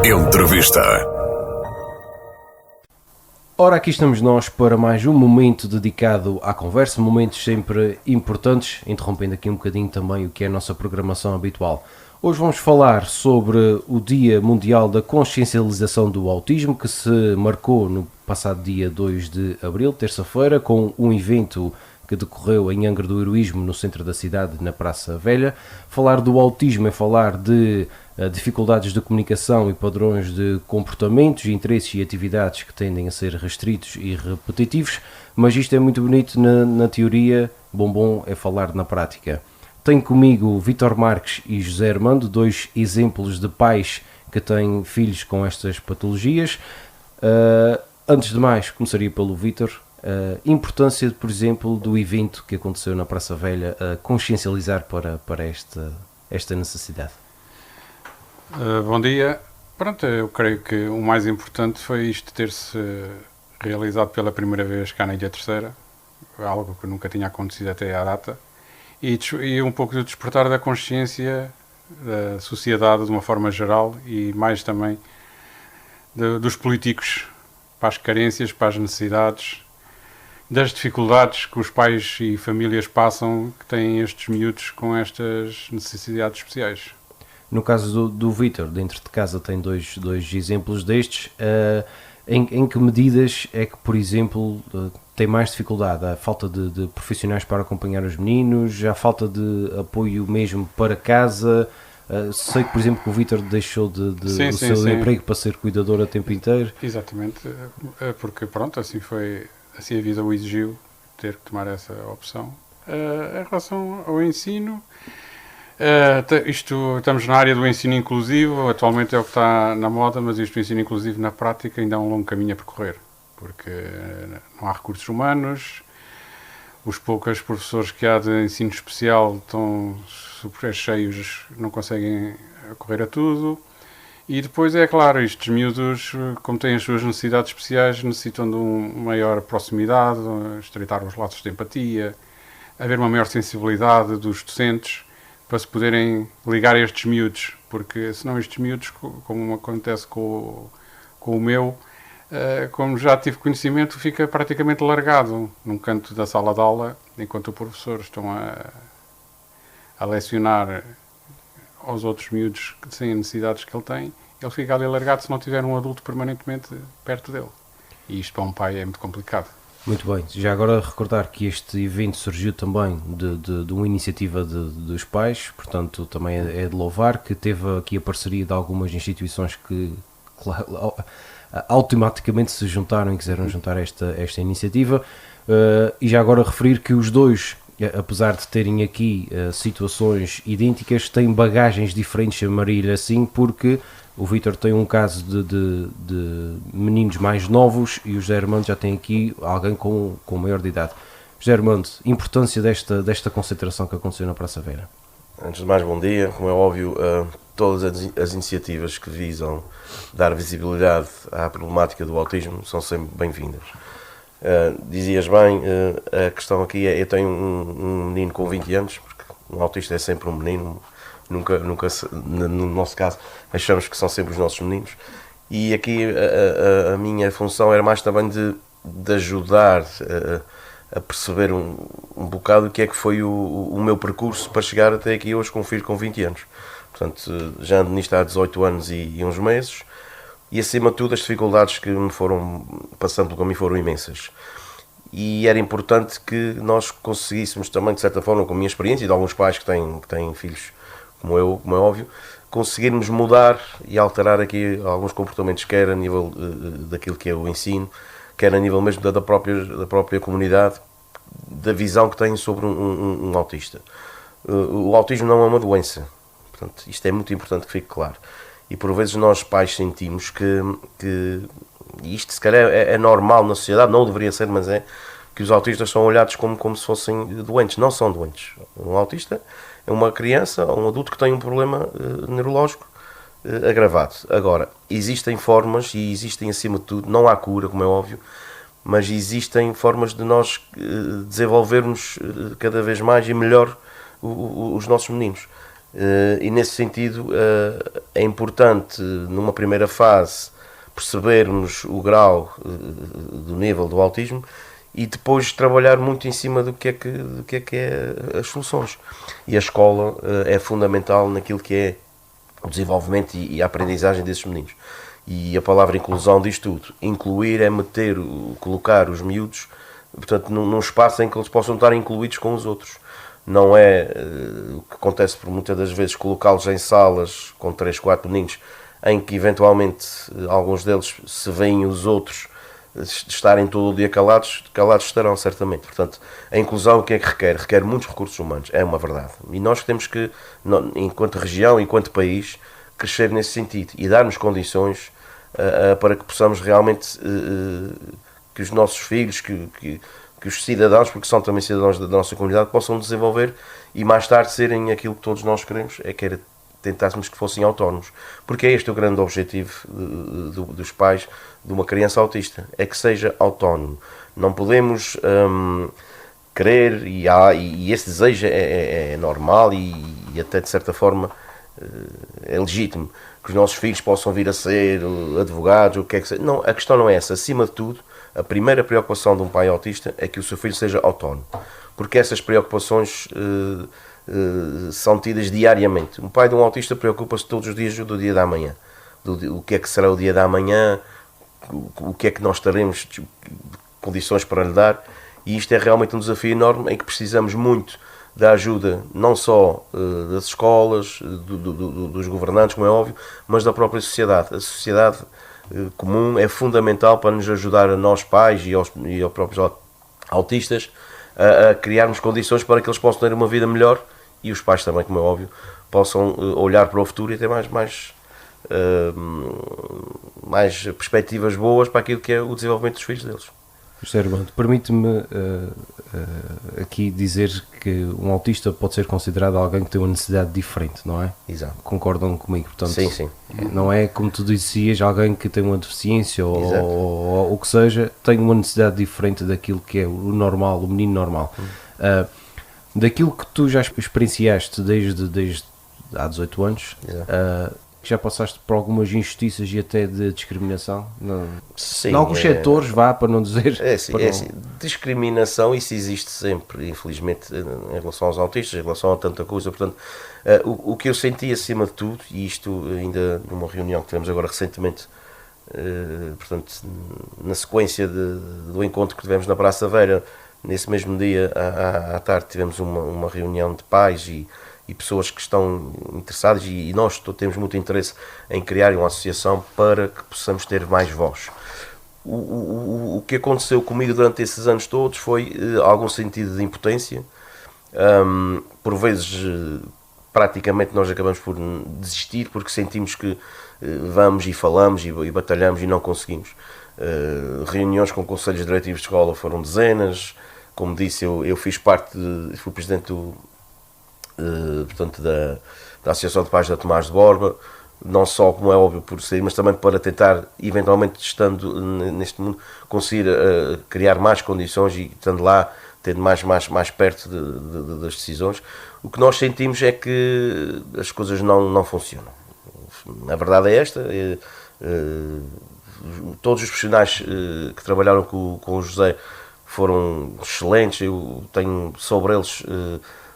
Entrevista. Ora, aqui estamos nós para mais um momento dedicado à conversa, momentos sempre importantes, interrompendo aqui um bocadinho também o que é a nossa programação habitual. Hoje vamos falar sobre o Dia Mundial da Consciencialização do Autismo, que se marcou no passado dia 2 de abril, terça-feira, com um evento que decorreu em Angra do Heroísmo, no centro da cidade, na Praça Velha. Falar do autismo é falar de dificuldades de comunicação e padrões de comportamentos, interesses e atividades que tendem a ser restritos e repetitivos, mas isto é muito bonito na teoria, bom é falar na prática. Tenho comigo Vítor Marques e José Armando, dois exemplos de pais que têm filhos com estas patologias. Antes de mais, começaria pelo Vítor. Importância, por exemplo, do evento que aconteceu na Praça Velha a consciencializar para esta necessidade. Bom dia. Pronto, eu creio que o mais importante foi isto ter-se realizado pela primeira vez cá na Ilha Terceira, algo que nunca tinha acontecido até à data, e um pouco do despertar da consciência da sociedade de uma forma geral e mais também dos políticos para as carências, para as necessidades, das dificuldades que os pais e famílias passam que têm estes miúdos com estas necessidades especiais. No caso do Vítor, dentro de casa tem dois exemplos destes. Em que medidas é que, por exemplo, tem mais dificuldade? A falta de profissionais para acompanhar os meninos? A falta de apoio mesmo para casa? Sei que, por exemplo, que o Vítor deixou o seu emprego para ser cuidador a tempo inteiro. Exatamente, porque pronto, assim a vida o exigiu ter que tomar essa opção. Em relação ao ensino, estamos na área do ensino inclusivo, atualmente é o que está na moda, mas o ensino inclusivo na prática ainda há um longo caminho a percorrer, porque não há recursos humanos, os poucos professores que há de ensino especial estão super cheios, não conseguem correr a tudo, e depois é claro, estes miúdos, como têm as suas necessidades especiais, necessitam de uma maior proximidade, estreitar os laços de empatia, haver uma maior sensibilidade dos docentes, para se poderem ligar a estes miúdos, porque senão estes miúdos, como acontece com o meu, como já tive conhecimento, fica praticamente largado num canto da sala de aula, enquanto o professor estão a lecionar aos outros miúdos que têm necessidades que ele tem, ele fica ali largado se não tiver um adulto permanentemente perto dele. E isto para um pai é muito complicado. Muito bem, já agora recordar que este evento surgiu também de uma iniciativa dos pais, portanto também é de louvar, que teve aqui a parceria de algumas instituições que claro, automaticamente se juntaram e quiseram juntar esta iniciativa, e já agora referir que os dois, apesar de terem aqui situações idênticas, têm bagagens diferentes, chamaria-lhe assim, porque o Vítor tem um caso de meninos mais novos e o José Armando já tem aqui alguém com maior de idade. José Armando, importância desta concentração que aconteceu na Praça Velha. Antes de mais, bom dia. Como é óbvio, todas as iniciativas que visam dar visibilidade à problemática do autismo são sempre bem-vindas. Dizias bem, a questão aqui é, eu tenho um menino com 20 anos, porque um autista é sempre um menino, nunca no nosso caso, achamos que são sempre os nossos meninos, e aqui a minha função era mais também de ajudar a perceber um bocado o que é que foi o meu percurso para chegar até aqui hoje com um filho com 20 anos. Portanto, já ando nisto há 18 anos e uns meses, e acima de tudo as dificuldades que me foram passando pelo caminho foram imensas. E era importante que nós conseguíssemos também, de certa forma, com a minha experiência e de alguns pais que têm filhos como eu, como é óbvio, conseguirmos mudar e alterar aqui alguns comportamentos, quer a nível daquilo que é o ensino, quer a nível mesmo da própria comunidade, da visão que têm sobre um autista. O autismo não é uma doença, portanto, isto é muito importante que fique claro. E por vezes nós pais sentimos que isto se calhar é normal na sociedade, não deveria ser, mas é que os autistas são olhados como se fossem doentes. Não são doentes. Um autista é uma criança ou um adulto que tem um problema neurológico agravado. Agora, existem formas e existem acima de tudo, não há cura, como é óbvio, mas existem formas de nós desenvolvermos cada vez mais e melhor os nossos meninos. E nesse sentido é importante, numa primeira fase, percebermos o grau do nível do autismo e depois trabalhar muito em cima do que é as soluções. E a escola é fundamental naquilo que é o desenvolvimento e a aprendizagem desses meninos. E a palavra inclusão diz tudo. Incluir é colocar os miúdos, portanto, num espaço em que eles possam estar incluídos com os outros. Não é o que acontece por muitas das vezes, colocá-los em salas com 3, 4 meninos, em que eventualmente alguns deles, se veem os outros estarem todo o dia calados estarão certamente. Portanto, a inclusão o que é que requer? Requer muitos recursos humanos, é uma verdade. E nós temos que, enquanto região, enquanto país, crescer nesse sentido e darmos condições para que possamos realmente, que os nossos filhos, que os cidadãos, porque são também cidadãos da nossa comunidade, possam desenvolver e mais tarde serem aquilo que todos nós queremos, que era tentássemos que fossem autónomos. Porque é este o grande objetivo dos pais de uma criança autista, é que seja autónomo. Não podemos querer, e esse desejo é normal e até de certa forma é legítimo, que os nossos filhos possam vir a ser advogados, o que é que seja. Não, a questão não é essa. Acima de tudo, a primeira preocupação de um pai autista é que o seu filho seja autónomo. Porque essas preocupações são tidas diariamente. Um pai de um autista preocupa-se todos os dias do dia da manhã. O que é que será o dia da manhã, o que é que nós teremos condições para lhe dar. E isto é realmente um desafio enorme em que precisamos muito da ajuda, não só das escolas, dos governantes, como é óbvio, mas da própria sociedade. A sociedade comum é fundamental para nos ajudar a nós pais e aos próprios autistas a criarmos condições para que eles possam ter uma vida melhor e os pais também, como é óbvio, possam olhar para o futuro e ter mais perspectivas boas para aquilo que é o desenvolvimento dos filhos deles. José Armando, permite-me aqui dizer que um autista pode ser considerado alguém que tem uma necessidade diferente, não é? Exato. Concordam comigo? Portanto, sim. Não é, como tu dizias, alguém que tem uma deficiência ou o que seja, tem uma necessidade diferente daquilo que é o normal, o menino normal. Daquilo que tu já experienciaste desde há 18 anos, já passaste por algumas injustiças e até de discriminação? Sim, em alguns setores, para não dizer... Sim. Discriminação, isso existe sempre, infelizmente, em relação aos autistas, em relação a tanta coisa. Portanto, o que eu senti acima de tudo, e isto ainda numa reunião que tivemos agora recentemente, portanto, na sequência do encontro que tivemos na Praça Vera, nesse mesmo dia, à tarde, tivemos uma reunião de pais e pessoas que estão interessadas, e nós temos muito interesse em criar uma associação para que possamos ter mais voz. O que aconteceu comigo durante esses anos todos foi algum sentido de impotência. Por vezes, praticamente, nós acabamos por desistir porque sentimos que vamos e falamos e batalhamos e não conseguimos. Reuniões com conselhos diretivos de escola foram dezenas. Como disse, eu fiz parte, fui presidente portanto, da Associação de Pais da Tomás de Borba, não só, como é óbvio, por sair, mas também para tentar, eventualmente, estando neste mundo, conseguir criar mais condições e estando lá, tendo mais perto das decisões. O que nós sentimos é que as coisas não funcionam. A verdade é esta. Todos os profissionais que trabalharam com o José foram excelentes. Eu tenho sobre eles...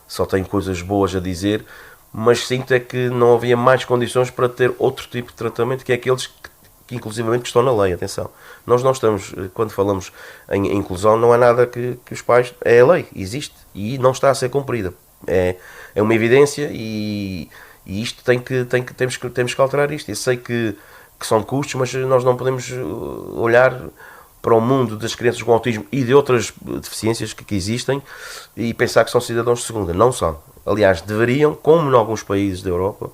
só tenho coisas boas a dizer, mas sinto é que não havia mais condições para ter outro tipo de tratamento, que é aqueles que inclusivamente estão na lei. Atenção, nós não estamos, quando falamos em inclusão, não é nada que os pais, é a lei, existe e não está a ser cumprida, é uma evidência e isto temos que alterar isto. Eu sei que são custos, mas nós não podemos olhar para o mundo das crianças com autismo e de outras deficiências que existem e pensar que são cidadãos de segunda. Não são. Aliás, deveriam, como em alguns países da Europa,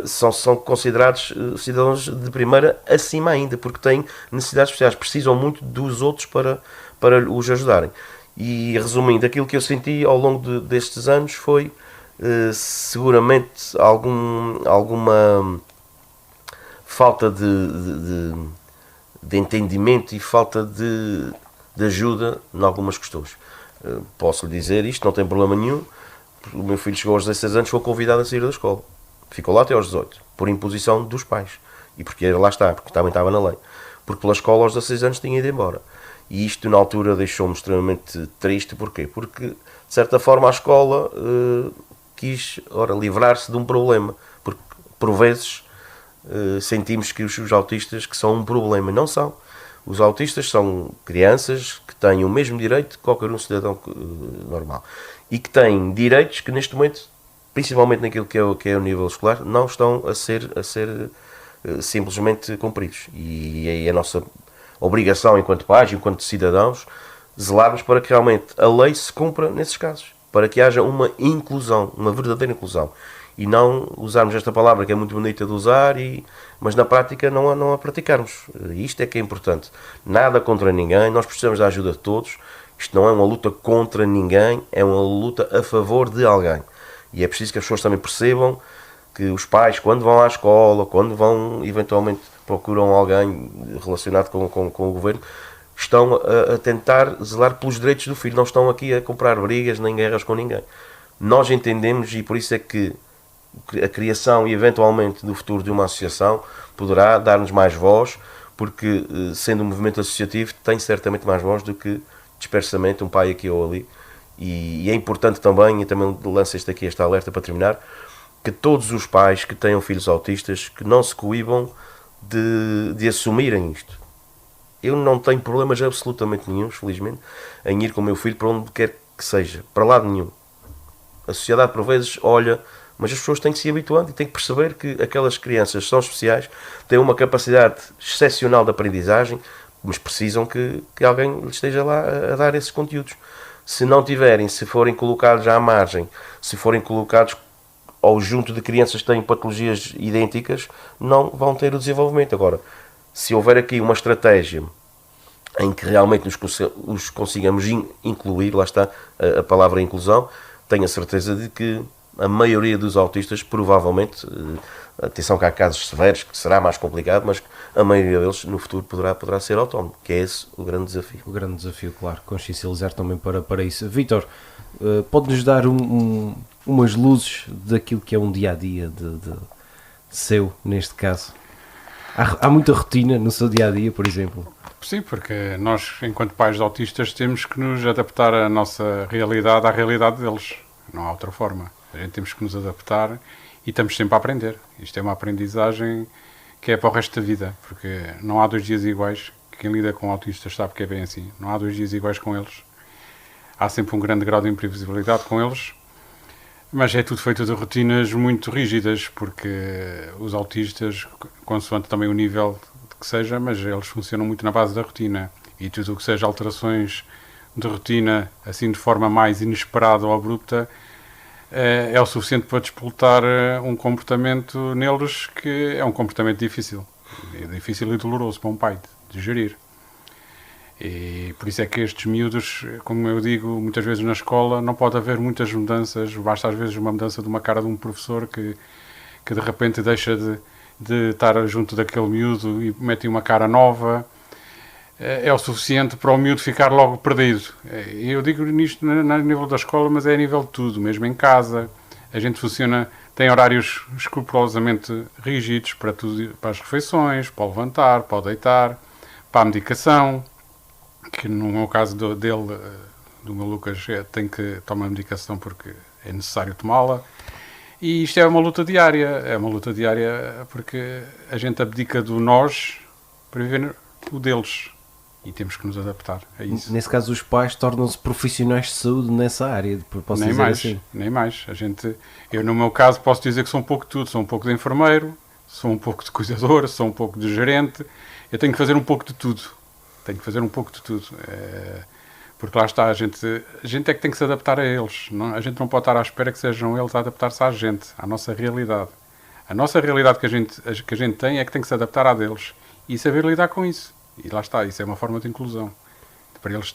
são considerados cidadãos de primeira acima ainda, porque têm necessidades especiais, precisam muito dos outros para os ajudarem. E resumindo, aquilo que eu senti ao longo destes anos foi seguramente alguma falta de entendimento e falta de ajuda em algumas questões. Posso lhe dizer isto, não tem problema nenhum. O meu filho chegou aos 16 anos, foi convidado a sair da escola. Ficou lá até aos 18, por imposição dos pais. E porque lá está, porque também estava na lei. Porque pela escola aos 16 anos tinha ido embora. E isto na altura deixou-me extremamente triste. Porquê? Porque, de certa forma, a escola quis livrar-se de um problema. Porque, por vezes, sentimos que os autistas que são um problema. Não são. Os autistas são crianças que têm o mesmo direito que qualquer um cidadão normal. E que têm direitos que, neste momento, principalmente naquilo que é o nível escolar, não estão a ser simplesmente cumpridos. E é a nossa obrigação, enquanto pais, enquanto cidadãos, zelarmos para que realmente a lei se cumpra nesses casos, para que haja uma inclusão, uma verdadeira inclusão, e não usarmos esta palavra que é muito bonita de usar, mas na prática não a praticarmos. Isto é que é importante. Nada contra ninguém, nós precisamos da ajuda de todos. Isto não é uma luta contra ninguém, é uma luta a favor de alguém. E é preciso que as pessoas também percebam que os pais, quando vão à escola, quando vão, eventualmente, procuram alguém relacionado com o governo, estão a tentar zelar pelos direitos do filho. Não estão aqui a comprar brigas nem guerras com ninguém. Nós entendemos, e por isso é que a criação e, eventualmente, no futuro de uma associação poderá dar-nos mais voz, porque, sendo um movimento associativo, tem certamente mais voz do que dispersamente um pai aqui ou ali. E é importante também, e também lanço esta alerta para terminar, que todos os pais que tenham filhos autistas que não se coíbam de assumirem isto. Eu não tenho problemas absolutamente nenhum, felizmente, em ir com o meu filho para onde quer que seja, para lado nenhum. A sociedade por vezes olha, mas as pessoas têm que se habituando e têm que perceber que aquelas crianças são especiais, têm uma capacidade excepcional de aprendizagem, mas precisam que alguém lhes esteja lá a dar esses conteúdos. Se não tiverem, se forem colocados à margem, se forem colocados ao junto de crianças que têm patologias idênticas, não vão ter o desenvolvimento. Agora, se houver aqui uma estratégia em que realmente os consigamos incluir, lá está a palavra inclusão, tenho a certeza de que a maioria dos autistas, provavelmente, atenção que há casos severos, que será mais complicado, mas a maioria deles no futuro poderá ser autónomo, que é esse o grande desafio. O grande desafio, claro, consciencializar também para isso. Vítor, pode-nos dar umas luzes daquilo que é um dia-a-dia de seu, neste caso? Há muita rotina no seu dia-a-dia, por exemplo? Sim, porque nós, enquanto pais de autistas, temos que nos adaptar a nossa realidade à realidade deles. Não há outra forma. A gente temos que nos adaptar e estamos sempre a aprender. Isto é uma aprendizagem que é para o resto da vida, porque não há 2 dias iguais. Quem lida com autistas sabe que é bem assim. Não há 2 dias iguais com eles. Há sempre um grande grau de imprevisibilidade com eles, mas é tudo feito de rotinas muito rígidas, porque os autistas, consoante também o nível que seja, mas eles funcionam muito na base da rotina, e tudo o que seja alterações de rotina, assim de forma mais inesperada ou abrupta, é o suficiente para despoltar um comportamento neles que é um comportamento difícil e doloroso para um pai de gerir. E por isso é que estes miúdos, como eu digo muitas vezes na escola, não pode haver muitas mudanças, basta às vezes uma mudança de uma cara de um professor que de repente deixa de estar junto daquele miúdo e mete uma cara nova, é o suficiente para o miúdo ficar logo perdido. Eu digo nisto não é a nível da escola, mas é a nível de tudo, mesmo em casa. A gente funciona, tem horários escrupulosamente rígidos para tudo, para as refeições, para o levantar, para o deitar, para a medicação, que no meu caso dele, do meu Lucas, tem que tomar medicação porque é necessário tomá-la. E isto é uma luta diária porque a gente abdica do nós para viver o deles. E temos que nos adaptar a isso. Nesse caso, os pais tornam-se profissionais de saúde nessa área, posso nem dizer mais, assim? Nem mais. Eu, no meu caso, posso dizer que sou um pouco de tudo. Sou um pouco de enfermeiro, sou um pouco de cuidador, sou um pouco de gerente. Eu tenho que fazer um pouco de tudo. Porque lá está, a gente é que tem que se adaptar a eles. Não? A gente não pode estar à espera que sejam eles a adaptar-se à gente, à nossa realidade. A nossa realidade que a gente tem é que tem que se adaptar à deles e saber lidar com isso. E lá está, isso é uma forma de inclusão. Para eles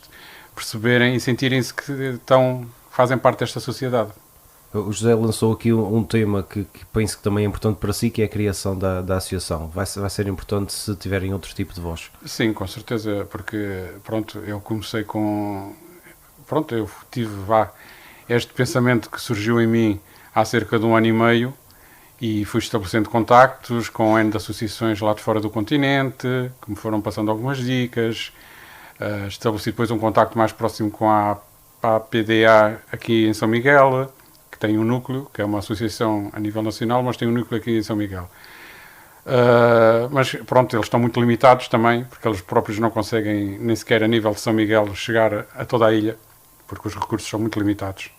perceberem e sentirem-se que fazem parte desta sociedade. O José lançou aqui um tema que penso que também é importante para si, que é a criação da associação. Vai ser importante se tiverem outro tipo de voz. Sim, com certeza, porque eu comecei com... eu tive este pensamento que surgiu em mim há cerca de 1 ano e meio, e fui estabelecendo contactos com N de associações lá de fora do continente, que me foram passando algumas dicas. Estabeleci depois um contacto mais próximo com a PDA aqui em São Miguel, que tem um núcleo, que é uma associação a nível nacional, mas tem um núcleo aqui em São Miguel. Mas pronto, eles estão muito limitados também, porque eles próprios não conseguem, nem sequer a nível de São Miguel, chegar a toda a ilha, porque os recursos são muito limitados.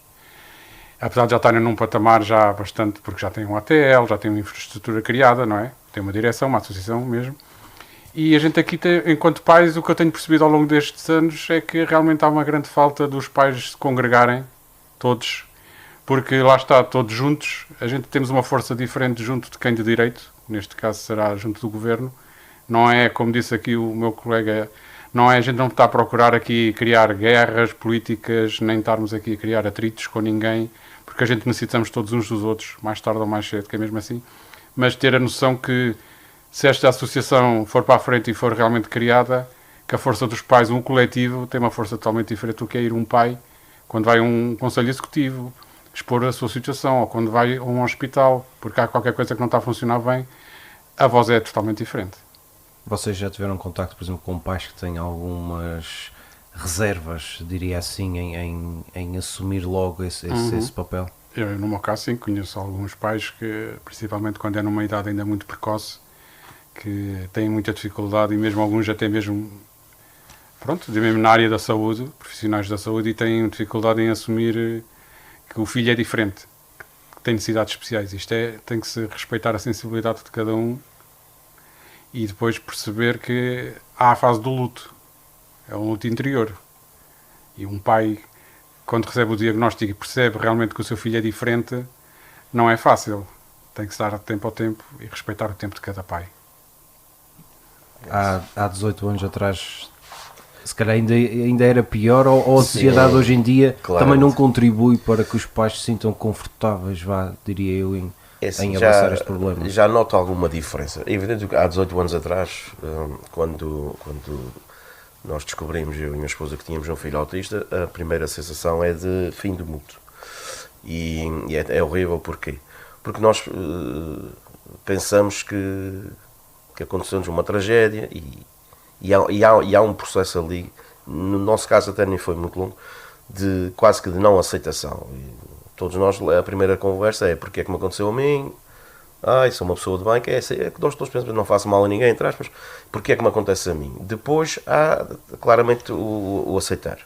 Apesar de já estarem num patamar já bastante, porque já tem um ATL, já tem uma infraestrutura criada, não é? Tem uma direção, uma associação mesmo. E a gente aqui, enquanto pais, o que eu tenho percebido ao longo destes anos é que realmente há uma grande falta dos pais se congregarem, todos, porque lá está, todos juntos, a gente temos uma força diferente junto de quem de direito, neste caso será junto do governo. Não é, como disse aqui o meu colega, não é, a gente não está a procurar aqui criar guerras políticas, nem estarmos aqui a criar atritos com ninguém, porque a gente necessitamos todos uns dos outros, mais tarde ou mais cedo, que é mesmo assim. Mas ter a noção que, se esta associação for para a frente e for realmente criada, que a força dos pais, um coletivo, tem uma força totalmente diferente do que é ir um pai, quando vai a um conselho executivo, expor a sua situação, ou quando vai a um hospital, porque há qualquer coisa que não está a funcionar bem, a voz é totalmente diferente. Vocês já tiveram contacto, por exemplo, com pais que têm algumas reservas, diria assim, em assumir logo esse papel? Eu, no meu caso, sim, conheço alguns pais que, principalmente quando é numa idade ainda muito precoce, que têm muita dificuldade, e mesmo alguns até mesmo, pronto, mesmo na área da saúde, profissionais da saúde, e têm dificuldade em assumir que o filho é diferente, que tem necessidades especiais. Isto tem que se respeitar a sensibilidade de cada um e depois perceber que há a fase do luto. É um luto interior. E um pai, quando recebe o diagnóstico e percebe realmente que o seu filho é diferente, não é fácil. Tem que se dar tempo ao tempo e respeitar o tempo de cada pai. Há 18 anos atrás, se calhar ainda era pior, ou a sociedade hoje em dia também não contribui para que os pais se sintam confortáveis, diria eu, em abraçar este problema. Já noto alguma diferença. É evidente que há 18 anos atrás, quando nós descobrimos, eu e minha esposa, que tínhamos um filho autista, a primeira sensação é de fim do mundo. E é horrível, porquê? Porque nós pensamos que aconteceu-nos uma tragédia e há um processo ali, no nosso caso até nem foi muito longo, quase que de não aceitação. E todos nós, a primeira conversa é: porque é que me aconteceu a mim? Sou uma pessoa de bem, que nós todos pensamos, não faço mal a ninguém, entre aspas, porque é que me acontece a mim? Depois há claramente o aceitar.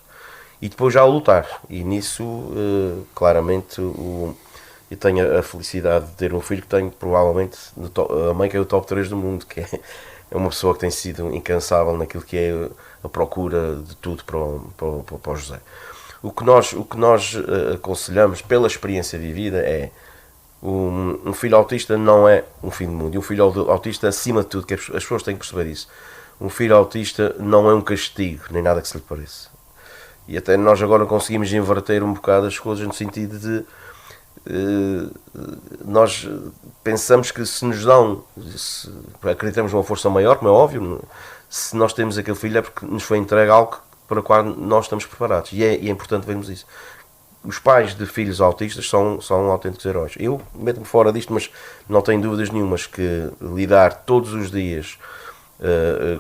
E depois há o lutar. E nisso, claramente, eu tenho a felicidade de ter um filho que tenho, provavelmente, a mãe que é o top 3 do mundo, que é uma pessoa que tem sido incansável naquilo que é a procura de tudo para o José. O que nós aconselhamos, pela experiência vivida, é um filho autista não é um fim do mundo. E um filho autista, acima de tudo, que as pessoas têm que perceber isso, um filho autista não é um castigo, nem nada que se lhe pareça. E até nós agora conseguimos inverter um bocado as coisas, no sentido de nós pensamos que se nos dão, acreditamos numa força maior, como é óbvio, se nós temos aquele filho é porque nos foi entregue algo para o qual nós estamos preparados, e é importante vermos isso. Os pais de filhos autistas são autênticos heróis. Eu meto-me fora disto, mas não tenho dúvidas nenhumas que lidar todos os dias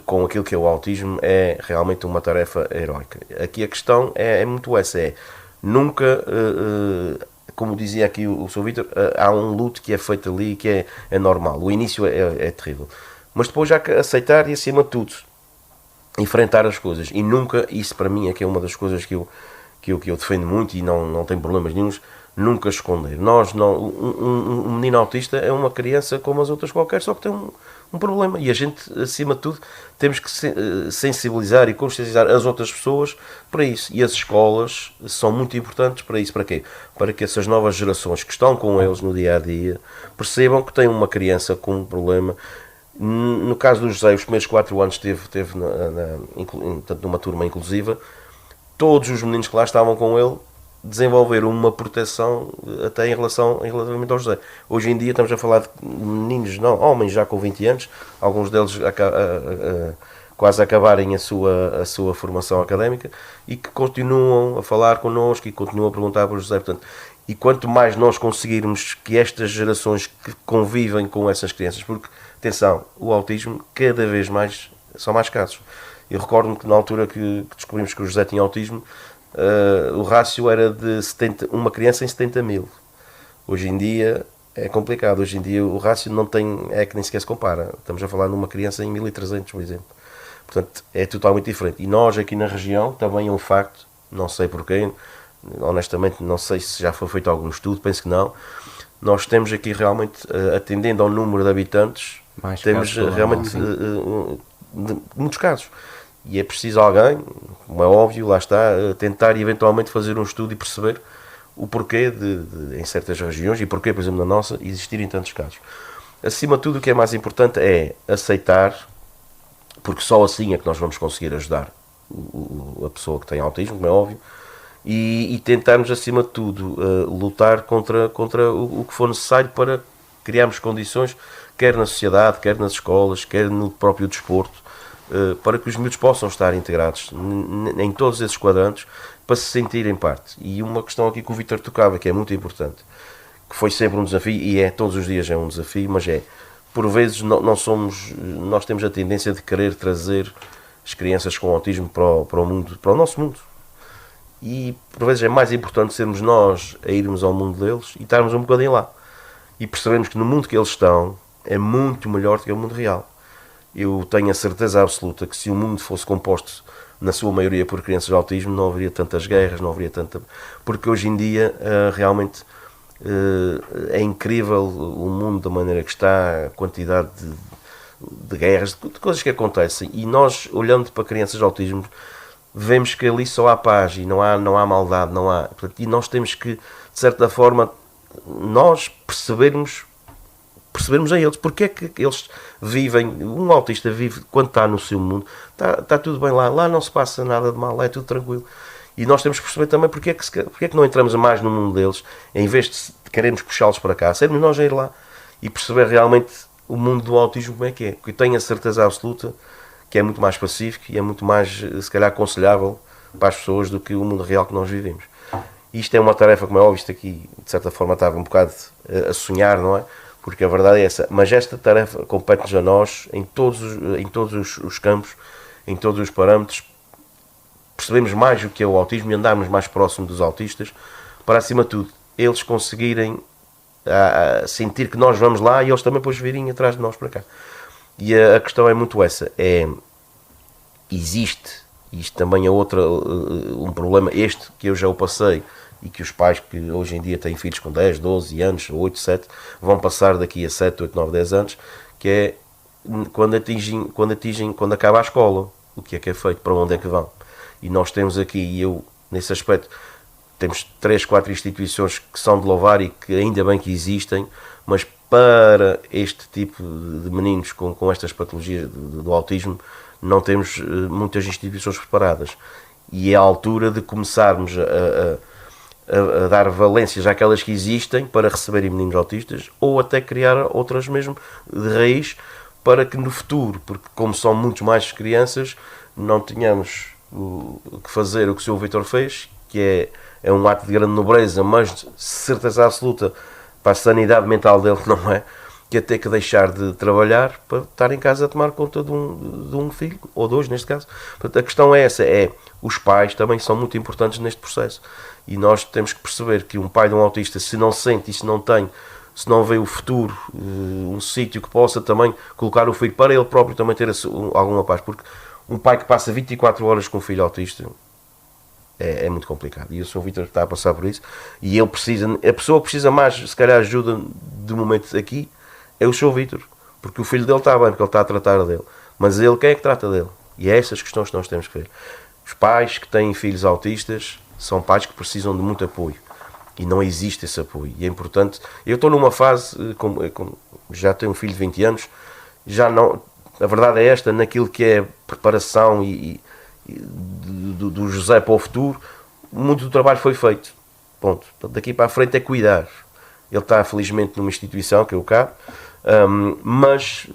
com aquilo que é o autismo é realmente uma tarefa heroica. Aqui a questão é muito essa, nunca, como dizia aqui o Sr. Vítor, há um luto que é feito ali que é normal. O início é terrível. Mas depois há que aceitar e, acima de tudo, enfrentar as coisas. E nunca, isso para mim é que é uma das coisas que eu defendo muito e não tenho problemas nenhuns, nunca esconder. Um menino autista é uma criança como as outras qualquer, só que tem um problema. E a gente, acima de tudo, temos que sensibilizar e consciencializar as outras pessoas para isso. E as escolas são muito importantes para isso. Para quê? Para que essas novas gerações que estão com eles no dia-a-dia percebam que tem uma criança com um problema. No caso do José, os primeiros 4 anos teve numa turma inclusiva. Todos os meninos que lá estavam com ele desenvolveram uma proteção até relativamente ao José. Hoje em dia estamos a falar de meninos, homens já com 20 anos, alguns deles quase a acabarem a sua formação académica e que continuam a falar connosco e continuam a perguntar por José. Portanto, e quanto mais nós conseguirmos que estas gerações que convivem com essas crianças, porque, atenção, o autismo cada vez mais são mais casos. Eu recordo-me que na altura que descobrimos que o José tinha autismo, o rácio era de uma criança em 70 mil. Hoje em dia é complicado. Hoje em dia o rácio não tem, é que nem sequer se compara. Estamos a falar numa criança em 1300, por exemplo. Portanto, é totalmente diferente. E nós aqui na região, também é um facto, não sei porquê, honestamente não sei se já foi feito algum estudo, penso que não. Nós temos aqui realmente, atendendo ao número de habitantes, Mais temos casos, realmente muitos casos. E é preciso alguém, como é óbvio, lá está, tentar eventualmente fazer um estudo e perceber o porquê em certas regiões e porquê, por exemplo, na nossa, existirem tantos casos. Acima de tudo, o que é mais importante é aceitar, porque só assim é que nós vamos conseguir ajudar a pessoa que tem autismo, como é óbvio, e tentarmos, acima de tudo, lutar contra o que for necessário para criarmos condições, quer na sociedade, quer nas escolas, quer no próprio desporto, para que os miúdos possam estar integrados em todos esses quadrantes, para se sentirem parte. E uma questão aqui que o Vítor tocava, que é muito importante, que foi sempre um desafio, e todos os dias é um desafio, mas por vezes nós temos a tendência de querer trazer as crianças com autismo para o mundo, para o nosso mundo. E por vezes é mais importante sermos nós a irmos ao mundo deles e estarmos um bocadinho lá. E percebemos que no mundo que eles estão é muito melhor do que o mundo real. Eu tenho a certeza absoluta que se o mundo fosse composto na sua maioria por crianças de autismo, não haveria tantas guerras, não haveria tanta... Porque hoje em dia realmente é incrível o mundo da maneira que está, a quantidade de guerras, de coisas que acontecem. E nós, olhando para crianças de autismo, vemos que ali só há paz e não há maldade, não há... E nós temos que, de certa forma, nós percebermos a eles, porque é que eles vivem, um autista vive quando está no seu mundo, está tudo bem lá não se passa nada de mal, lá é tudo tranquilo. E nós temos que perceber também porque é que não entramos mais no mundo deles, em vez de queremos puxá-los para cá, sermos nós a ir lá e perceber realmente o mundo do autismo como é que é, porque eu tenho a certeza absoluta que é muito mais pacífico e é muito mais, se calhar, aconselhável para as pessoas do que o mundo real que nós vivemos. Isto é uma tarefa, como é óbvio, isto aqui, de certa forma, estava um bocado a sonhar, não é? Porque a verdade é essa. Mas esta tarefa compete-nos a nós, em todos os campos, em todos os parâmetros, percebemos mais o que é o autismo e andarmos mais próximo dos autistas, para, acima de tudo, eles conseguirem sentir que nós vamos lá e eles também depois virem atrás de nós para cá. E a questão é muito essa, existe, isto também é um problema, este que eu já o passei, e que os pais que hoje em dia têm filhos com 10, 12 anos, 8, 7, vão passar daqui a 7, 8, 9, 10 anos, que é quando acaba a escola, o que é feito, para onde é que vão. E nós temos aqui, e eu, nesse aspecto, temos 3, 4 instituições que são de louvar e que ainda bem que existem, mas para este tipo de meninos com estas patologias do autismo, não temos muitas instituições preparadas. E é a altura de começarmos a dar valências àquelas que existem para receberem meninos autistas, ou até criar outras mesmo de raiz, para que no futuro, porque como são muitos mais crianças, não tenhamos que fazer o que o Sr. Vítor fez, que é um ato de grande nobreza, mas de certeza absoluta para a sanidade mental dele, não é? Que é ter que deixar de trabalhar para estar em casa a tomar conta de um filho, ou dois neste caso. Portanto, a questão é essa, os pais também são muito importantes neste processo. E nós temos que perceber que um pai de um autista, se não sente e se não vê o futuro, um sítio que possa também colocar o filho para ele próprio também ter alguma paz, porque um pai que passa 24 horas com um filho autista é muito complicado. E o Sr. Vítor está a passar por isso, e a pessoa que precisa mais, se calhar, ajuda de momento aqui, é o Sr. Vítor, porque o filho dele está bem, porque ele está a tratar dele, mas ele, quem é que trata dele? E é essas questões que nós temos que ver. Os pais que têm filhos autistas são pais que precisam de muito apoio, e não existe esse apoio, e é importante. Eu estou numa fase, já tenho um filho de 20 anos, já não, a verdade é esta, naquilo que é preparação do José para o futuro, muito do trabalho foi feito, ponto. Daqui para a frente é cuidar, Ele está felizmente numa instituição, que é o CAB, mas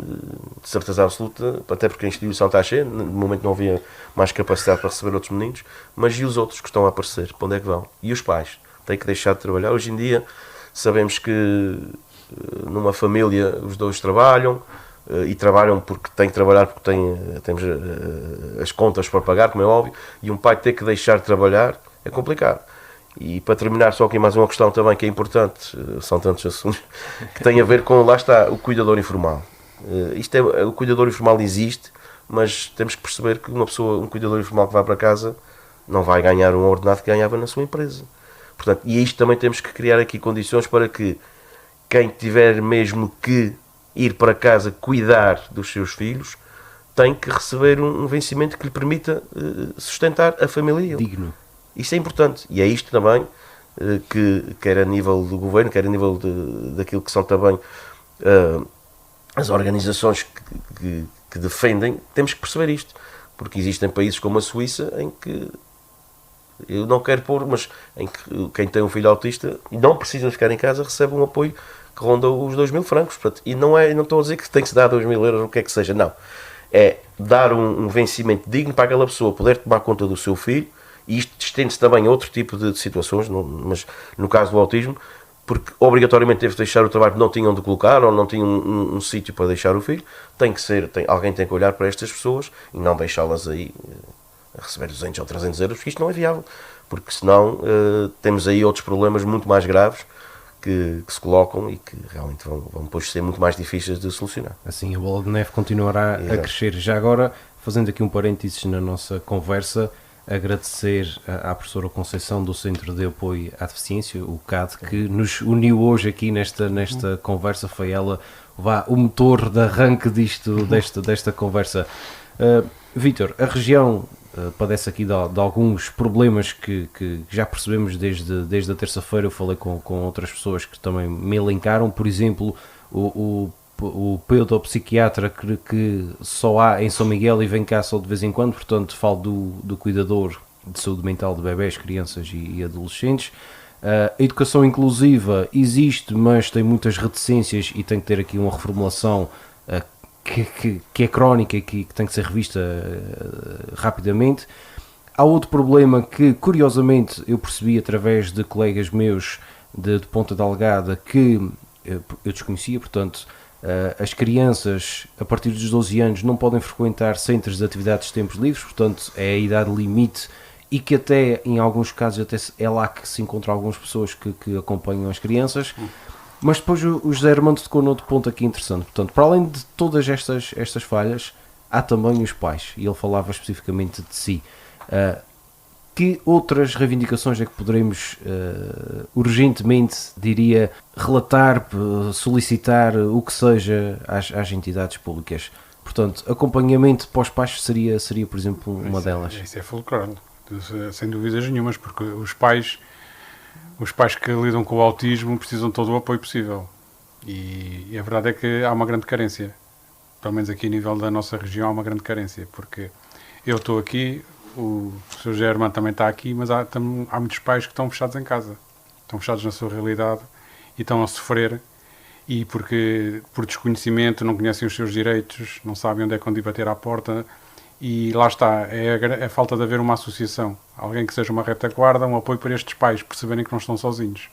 de certeza absoluta, até porque a instituição está cheia, no momento não havia mais capacidade para receber outros meninos, mas e os outros que estão a aparecer? Para onde é que vão? E os pais? Têm que deixar de trabalhar. Hoje em dia sabemos que numa família os dois trabalham, e trabalham porque têm que trabalhar, porque temos as contas para pagar, como é óbvio, e um pai ter que deixar de trabalhar é complicado. E para terminar, só aqui mais uma questão também que é importante, são tantos assuntos, que tem a ver com, lá está, o cuidador informal. O cuidador informal existe, mas temos que perceber que um cuidador informal que vai para casa não vai ganhar um ordenado que ganhava na sua empresa. Portanto, e isto também temos que criar aqui condições para que quem tiver mesmo que ir para casa cuidar dos seus filhos tem que receber um vencimento que lhe permita sustentar a família. Digno. Isso é importante, e é isto também que, quer a nível do governo, quer a nível daquilo que são também as organizações que defendem, temos que perceber isto, porque existem países como a Suíça em que, eu não quero pôr, mas em que quem tem um filho autista e não precisa ficar em casa recebe um apoio que ronda os 2.000 francos, portanto, e não estou a dizer que tem que se dar 2.000 euros, o que é que seja, não, é dar um vencimento digno para aquela pessoa poder tomar conta do seu filho. E isto estende-se também a outro tipo de situações, mas no caso do autismo, porque obrigatoriamente teve de deixar o trabalho porque não tinham de colocar ou não tinham um sítio para deixar o filho, alguém tem que olhar para estas pessoas e não deixá-las aí a receber 200 ou 300 euros, porque isto não é viável, porque senão temos aí outros problemas muito mais graves que se colocam e que realmente vão depois ser muito mais difíceis de solucionar. Assim a bola de neve continuará a crescer. Já agora, fazendo aqui um parênteses na nossa conversa, agradecer à professora Conceição do Centro de Apoio à Deficiência, o CAD, que nos uniu hoje aqui nesta conversa. Foi ela o motor de arranque desta conversa. Vítor, a região padece aqui de alguns problemas que já percebemos desde a terça-feira. Eu falei com outras pessoas que também me elencaram, por exemplo, o pedopsiquiatra que só há em São Miguel e vem cá só de vez em quando, portanto falo do cuidador de saúde mental de bebés, crianças e adolescentes. A educação inclusiva existe, mas tem muitas reticências e tem que ter aqui uma reformulação que é crónica e que tem que ser revista rapidamente. Há outro problema que, curiosamente, eu percebi através de colegas meus de Ponta Delgada que eu desconhecia, portanto, as crianças a partir dos 12 anos não podem frequentar centros de atividades de tempos livres, portanto é a idade limite, e que até em alguns casos até é lá que se encontram algumas pessoas que acompanham as crianças. Mas depois o José Armando tocou noutro ponto aqui interessante, portanto, para além de todas estas falhas, há também os pais, e ele falava especificamente de si. Que outras reivindicações é que poderemos urgentemente, diria, relatar, solicitar, o que seja às entidades públicas? Portanto, acompanhamento para os pais seria por exemplo, uma delas. Isso é fulcrante, sem dúvidas nenhumas, porque os pais que lidam com o autismo precisam de todo o apoio possível. E a verdade é que há uma grande carência. Pelo menos aqui a nível da nossa região há uma grande carência, porque eu estou aqui, o Sr. Germán também está aqui, mas há muitos pais que estão fechados em casa, estão fechados na sua realidade e estão a sofrer, e porque por desconhecimento não conhecem os seus direitos, não sabem onde é que vão ir bater à porta, e lá está, é a falta de haver uma associação, alguém que seja uma retaguarda, um apoio para estes pais perceberem que não estão sozinhos,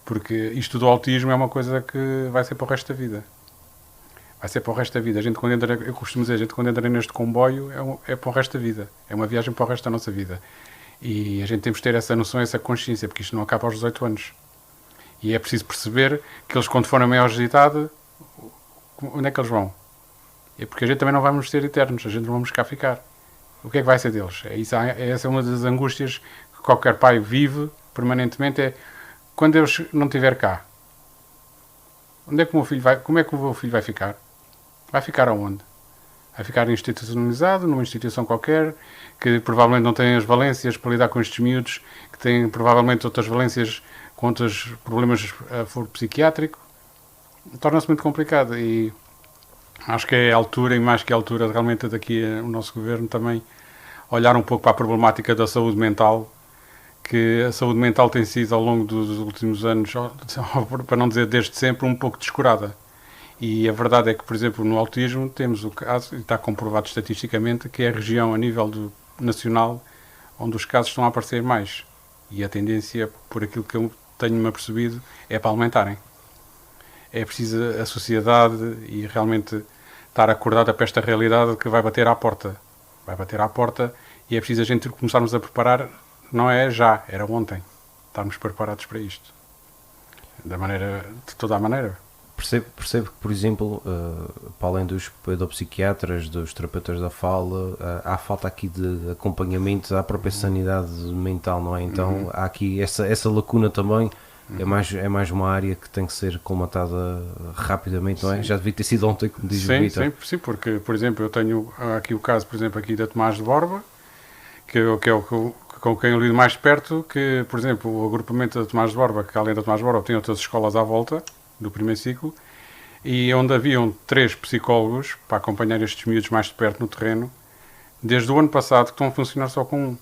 porque isto do autismo é uma coisa que vai ser para o resto da vida. Vai ser para o resto da vida. Eu costumo dizer, a gente quando entra neste comboio é para o resto da vida. É uma viagem para o resto da nossa vida. E a gente temos que ter essa noção, essa consciência, porque isto não acaba aos 18 anos. E é preciso perceber que eles, quando forem maiores de idade, onde é que eles vão? É porque a gente também não vamos ser eternos, a gente não vamos cá ficar. O que é que vai ser deles? Essa é uma das angústias que qualquer pai vive permanentemente, é quando eu não estiver cá. Onde é que o meu filho vai? Como é que o meu filho vai ficar? Vai ficar aonde? Vai ficar institucionalizado, numa instituição qualquer, que provavelmente não tem as valências para lidar com estes miúdos, que tem provavelmente outras valências com outros problemas a foro psiquiátrico. Torna-se muito complicado e acho que é a altura, e mais que a altura, realmente daqui o nosso governo também olhar um pouco para a problemática da saúde mental, que a saúde mental tem sido, ao longo dos últimos anos, para não dizer desde sempre, um pouco descurada. E a verdade é que, por exemplo, no autismo temos o caso, e está comprovado estatisticamente, que é a região a nível nacional onde os casos estão a aparecer mais. E a tendência, por aquilo que eu tenho-me apercebido, é para aumentarem. É preciso a sociedade e realmente estar acordada para esta realidade que vai bater à porta. Vai bater à porta e é preciso a gente começarmos a preparar, não é já, era ontem. Estarmos preparados para isto. De toda a maneira. Percebo que, por exemplo, para além dos pedopsiquiatras, dos terapeutas da fala, há falta aqui de acompanhamento à própria sanidade mental, não é? Então há aqui essa lacuna também, é mais uma área que tem que ser colmatada rapidamente, não é? Sim. Já devia ter sido ontem, como diz o Vitor. Sim, porque, por exemplo, eu tenho aqui o caso, por exemplo, aqui da Tomás de Borba, que é o com quem eu lido mais de perto, que, por exemplo, o agrupamento da Tomás de Borba, que além da Tomás de Borba tem outras escolas à volta do primeiro ciclo, e onde haviam 3 psicólogos para acompanhar estes miúdos mais de perto no terreno, desde o ano passado que estão a funcionar só com um.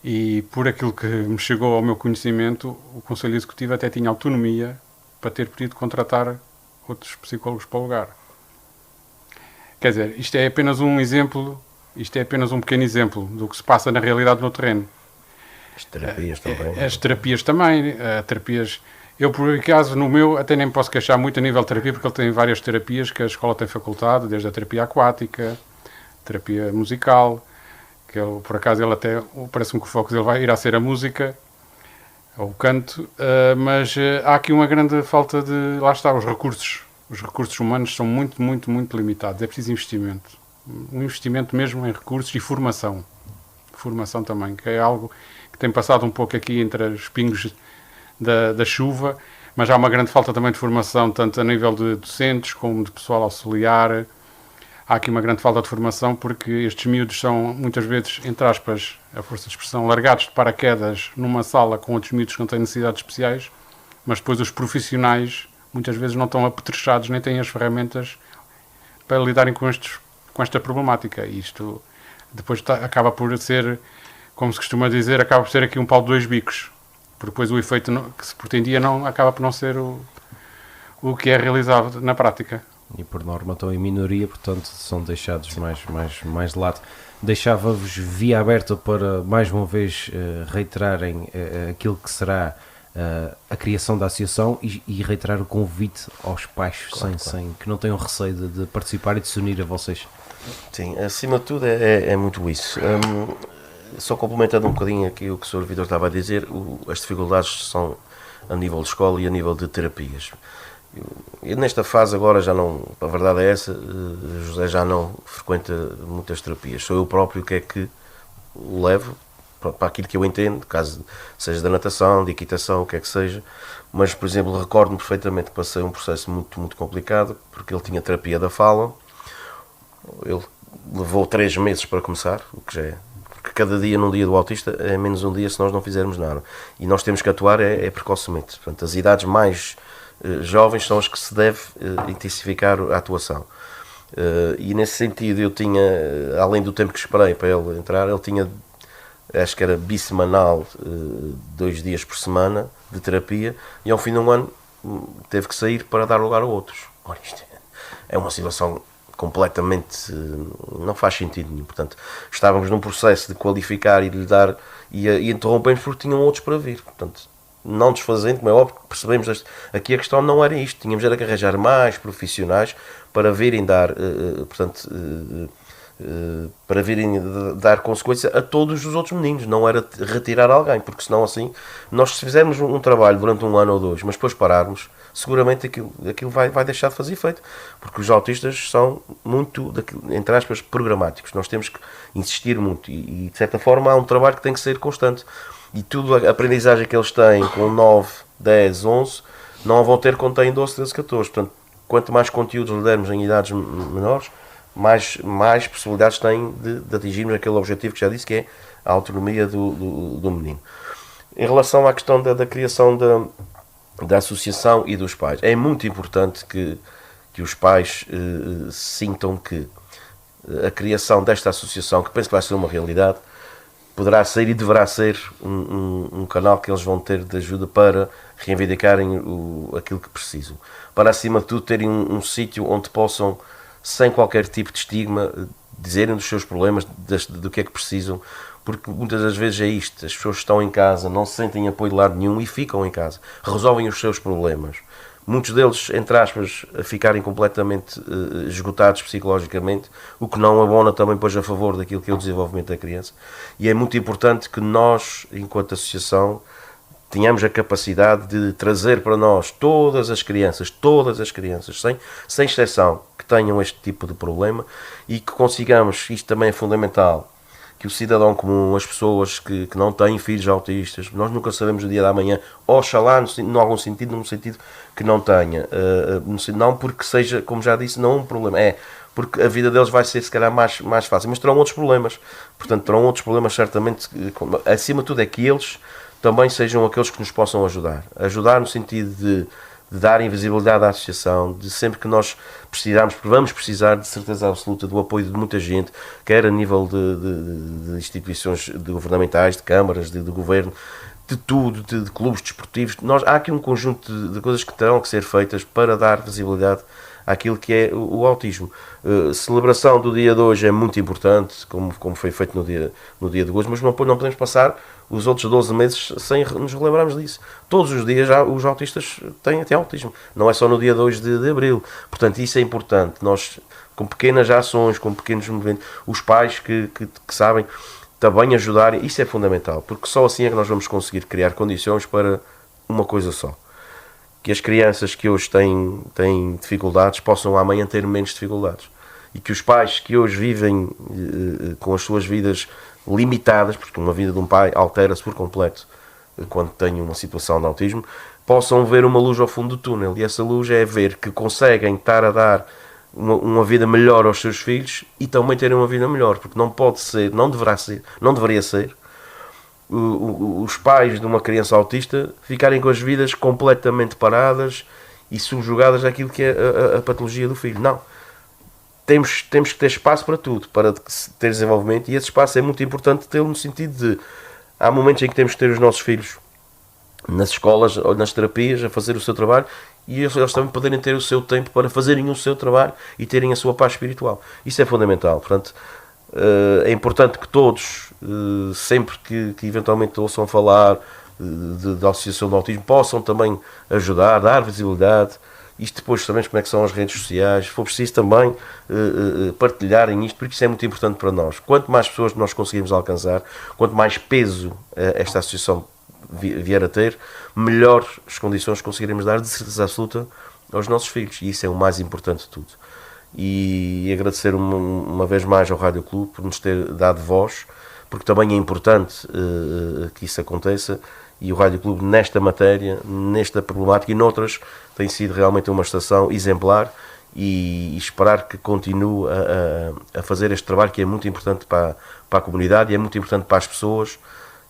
E por aquilo que me chegou ao meu conhecimento, o Conselho Executivo até tinha autonomia para ter podido contratar outros psicólogos para o lugar. Quer dizer, isto é apenas um exemplo, isto é apenas um pequeno exemplo do que se passa na realidade no terreno. As terapias também. As terapias também, terapias... Eu, por acaso, no meu, até nem me posso queixar muito a nível de terapia, porque ele tem várias terapias que a escola tem facultado, desde a terapia aquática, terapia musical, que ele, por acaso, ele até, parece-me que o foco dele vai ir a ser a música, ou o canto, mas há aqui uma grande falta de, lá está, os recursos humanos são muito, muito, muito limitados, é preciso investimento. Um investimento mesmo em recursos e formação. Formação também, que é algo que tem passado um pouco aqui entre os pingos da chuva, mas há uma grande falta também de formação, tanto a nível de docentes como de pessoal auxiliar. Há aqui uma grande falta de formação porque estes miúdos são, muitas vezes, entre aspas, a força de expressão, largados de paraquedas numa sala com outros miúdos que não têm necessidades especiais, mas depois os profissionais, muitas vezes, não estão apetrechados, nem têm as ferramentas para lidarem com esta problemática. E isto depois acaba por ser, como se costuma dizer, acaba por ser aqui um pau de 2 bicos. Porque depois o efeito que se pretendia acaba por não ser o que é realizado na prática. E por norma estão em minoria, portanto são deixados mais de lado. Deixava-vos via aberta para mais uma vez reiterarem aquilo que será a criação da associação e reiterar o convite aos pais, claro. Que não tenham receio de participar e de se unir a vocês. Sim, acima de tudo é muito isso. Só complementando um bocadinho aqui o que o Sr. Vítor estava a dizer, as dificuldades são a nível de escola e a nível de terapias. Eu nesta fase agora já não, a verdade é essa, José já não frequenta muitas terapias. Sou eu próprio que é que o levo para aquilo que eu entendo, caso seja da natação, de equitação, o que é que seja. Mas, por exemplo, recordo-me perfeitamente que passei um processo muito, muito complicado, porque ele tinha terapia da fala. Ele levou 3 meses para começar, o que já é... Porque cada dia num dia do autista é menos um dia se nós não fizermos nada. E nós temos que atuar precocemente. Portanto, as idades mais jovens são as que se deve intensificar a atuação. E nesse sentido eu tinha, além do tempo que esperei para ele entrar, ele tinha, acho que era bissemanal, 2 dias por semana de terapia, e ao fim de um ano teve que sair para dar lugar a outros. Ora, isto é uma situação completamente, não faz sentido nenhum. Portanto, estávamos num processo de qualificar e de lhe dar, e interrompemos porque tinham outros para vir. Portanto, não desfazendo, como é óbvio, percebemos aqui a questão não era isto, tínhamos era que arranjar mais profissionais para virem dar, para virem dar consequência a todos os outros meninos, não era retirar alguém, porque senão assim, nós se fizermos um trabalho durante 1 ano ou 2, mas depois pararmos, seguramente aquilo vai deixar de fazer efeito, porque os autistas são muito, entre aspas, programáticos. Nós temos que insistir muito e de certa forma há um trabalho que tem que ser constante. E tudo a aprendizagem que eles têm com 9, 10, 11, não vão ter quando têm 12, 13, 14. Portanto, quanto mais conteúdos lhe dermos em idades menores, mais possibilidades têm de atingirmos aquele objetivo que já disse, que é a autonomia do menino. Em relação à questão da criação da associação e dos pais, é muito importante que os pais sintam que a criação desta associação, que penso que vai ser uma realidade, poderá ser e deverá ser um canal que eles vão ter de ajuda para reivindicarem aquilo que precisam. Para, acima de tudo, terem um sítio onde possam, sem qualquer tipo de estigma, dizerem dos seus problemas, do que é que precisam, porque muitas das vezes é isto, as pessoas estão em casa, não se sentem apoio de lado nenhum e ficam em casa, resolvem os seus problemas. Muitos deles, entre aspas, a ficarem completamente esgotados psicologicamente, o que não abona também depois a favor daquilo que é o desenvolvimento da criança. E é muito importante que nós, enquanto associação, tenhamos a capacidade de trazer para nós todas as crianças, sem exceção, que tenham este tipo de problema e que consigamos, isto também é fundamental, que o cidadão comum, as pessoas que não têm filhos autistas, nós nunca sabemos o dia da manhã, oxalá, em algum sentido, num sentido que não tenha, não porque seja, como já disse, não um problema, é porque a vida deles vai ser se calhar mais fácil, mas terão outros problemas, portanto terão outros problemas certamente, acima de tudo é que eles também sejam aqueles que nos possam ajudar no sentido de darem visibilidade à associação, de sempre que nós precisarmos, porque vamos precisar de certeza absoluta do apoio de muita gente, quer a nível de instituições governamentais, de câmaras, de governo, de tudo, de clubes desportivos. Há aqui um conjunto de coisas que terão que ser feitas para dar visibilidade àquilo que é o autismo. Celebração do dia de hoje é muito importante, como foi feito no dia de hoje, mas não podemos passar os outros 12 meses sem nos relembrarmos disso. Todos os dias já os autistas têm autismo, não é só no dia 2 de abril. Portanto, isso é importante. Nós, com pequenas ações, com pequenos movimentos, os pais que sabem também ajudarem, isso é fundamental, porque só assim é que nós vamos conseguir criar condições para uma coisa só. Que as crianças que hoje têm dificuldades possam amanhã ter menos dificuldades. E que os pais que hoje vivem com as suas vidas limitadas, porque uma vida de um pai altera-se por completo quando tem uma situação de autismo, possam ver uma luz ao fundo do túnel. E essa luz é ver que conseguem estar a dar uma vida melhor aos seus filhos e também terem uma vida melhor, porque não pode ser, não deveria ser, os pais de uma criança autista ficarem com as vidas completamente paradas e subjugadas àquilo que é a patologia do filho. Não. Temos que ter espaço para tudo, para ter desenvolvimento, e esse espaço é muito importante tê-lo no sentido de, há momentos em que temos que ter os nossos filhos nas escolas ou nas terapias a fazer o seu trabalho, e eles também poderem ter o seu tempo para fazerem o seu trabalho e terem a sua paz espiritual. Isso é fundamental. Portanto, é importante que todos, sempre que eventualmente ouçam falar da Associação do Autismo, possam também ajudar, dar visibilidade. Isto depois sabemos como é que são as redes sociais. Se for preciso também partilharem isto, porque isso é muito importante para nós. Quanto mais pessoas nós conseguirmos alcançar, quanto mais peso esta associação vier a ter, melhores condições conseguiremos dar de certeza absoluta aos nossos filhos. E isso é o mais importante de tudo. E agradecer uma vez mais ao Rádio Clube por nos ter dado voz, porque também é importante que isso aconteça, e o Rádio Clube nesta matéria, nesta problemática e noutras, tem sido realmente uma estação exemplar, e esperar que continue a fazer este trabalho que é muito importante para a comunidade e é muito importante para as pessoas,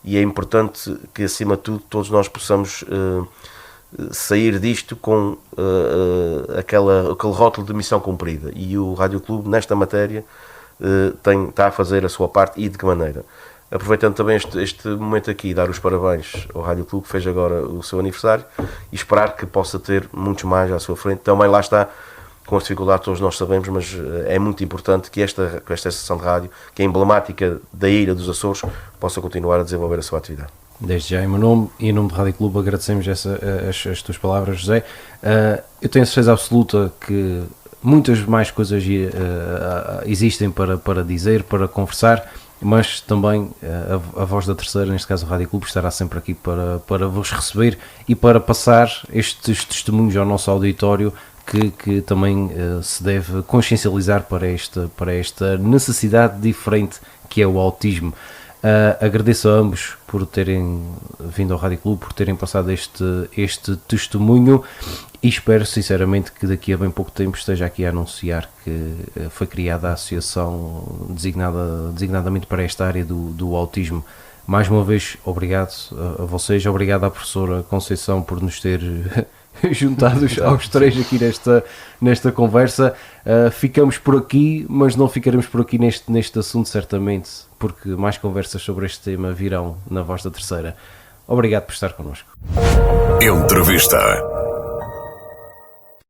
e é importante que, acima de tudo, todos nós possamos sair disto com aquele rótulo de missão cumprida, e o Rádio Clube nesta matéria está a fazer a sua parte. E de que maneira? Aproveitando também este momento aqui, dar os parabéns ao Rádio Clube, que fez agora o seu aniversário, e esperar que possa ter muitos mais à sua frente. Também lá está, com as dificuldades todos nós sabemos, mas é muito importante que esta estação de rádio, que é emblemática da Ilha dos Açores, possa continuar a desenvolver a sua atividade. Desde já, em meu nome e em nome do Rádio Clube, agradecemos as tuas palavras, José. Eu tenho a certeza absoluta que muitas mais coisas existem para dizer, para conversar, mas também a voz da terceira, neste caso o Rádio Clube, estará sempre aqui para vos receber e para passar estes testemunhos ao nosso auditório, que também se deve consciencializar para esta necessidade diferente que é o autismo. Agradeço a ambos por terem vindo ao Rádio Clube, por terem passado este testemunho, e espero sinceramente que daqui a bem pouco tempo esteja aqui a anunciar que foi criada a associação designadamente para esta área do autismo. Mais uma vez, obrigado a vocês, obrigado à professora Conceição por nos ter juntados aos três aqui nesta conversa. Ficamos por aqui, mas não ficaremos por aqui neste assunto, certamente, porque mais conversas sobre este tema virão na Voz da Terceira. Obrigado por estar connosco. Entrevista.